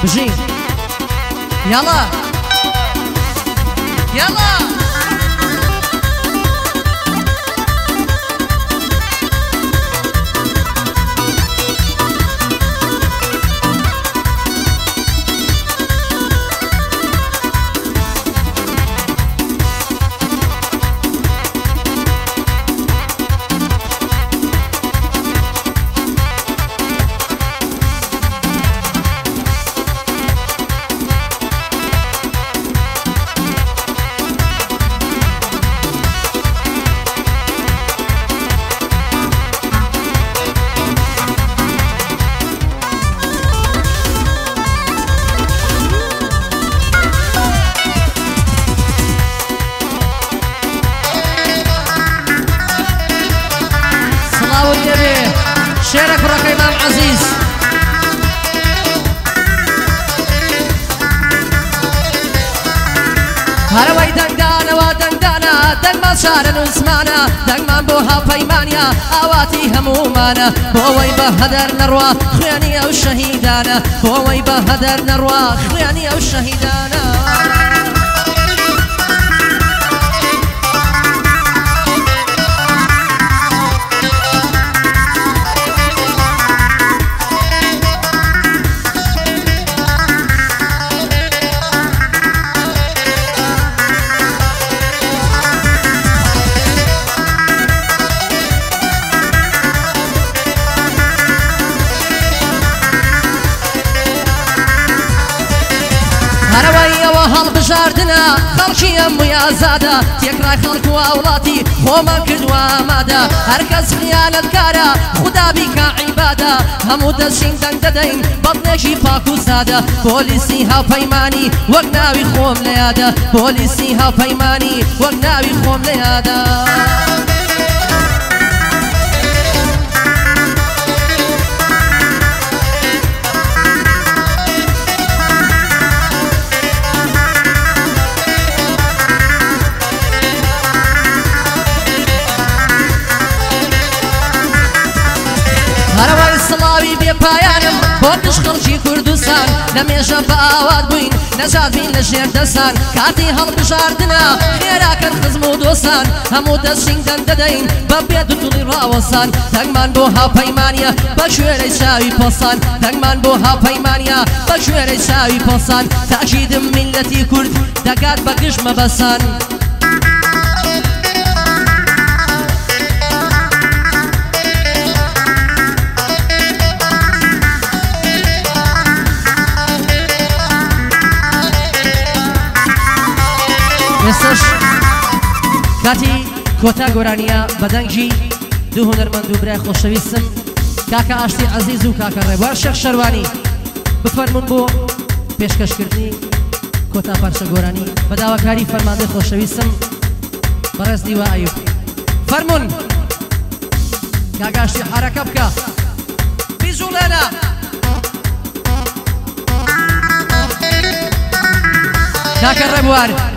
بژین یاڵا یاڵا شێرە کوڕەکەی مام عەزیز هەرەوەی دەنگدانەوە دەنگدانە دەنگمان شارن و زمانە دەنگمان بۆ هاوپەیمانە ئاواتی هەمومانە بۆەوەی بە هەدەر نەڕوا خوێنی ئەو شەهیدانە بۆەوەی بە هەدەر نەڕوا خوێنی ئەو شەهیدانە هەرەوەیەوە هەڵبژاردنە خەڵکی هەمووی ئازادە تێکڕای خەڵک و وڵاتی خۆمان کردووە ئامادە هەرکەس خیانەتکارە خودا بیکە عیبادە هەموو دەستین دەنگ دەدەین بەڵێکی پاک و سادە پۆلیسی هاوپەیمانی وەک ناوی خۆم لە یادە پۆلیسی هاوپەیمانی وەک ناوی خۆم لە یادە هەرەوەی سڵاوی بێپایانم بۆ پشت خەڵکی کوردستان لەمێژە بە ئاوات بووین نەجات بین لە ژێر دەستان کاتی هەڵبژاردنە خێراکەن خزم و دۆستان هەموو دەستین دەنگ دەدەین بە بێت و دڵی ڕاوەسان دەنگمان بۆ هاوپەیمانیە بە ژێرەی چاوی پۆسان دەنگمان بۆ هاوپەیمانیە بە ژێرەی چاوی پۆسان تاکیدم میلەتی کورد دەگات بە گشت مەبەسان ئێستش کاتی کۆتا گۆرانیە بەدەنگی دوو هونەرمەند و برای خۆشەویستم کاکە ئاشتی عەزیز و کاکە ڕێبوار شێخ شەروانی بفەرمون بۆ پێشکەشکردنی کۆتا پارچە گۆرانی بە داواکاری فەرماندەی خۆشەویستم بەڕێز دیوە ئەیوب فەرمون کاکە ئاشتی حرەکە بکە بیزوڵێنە کاکە ڕێبوار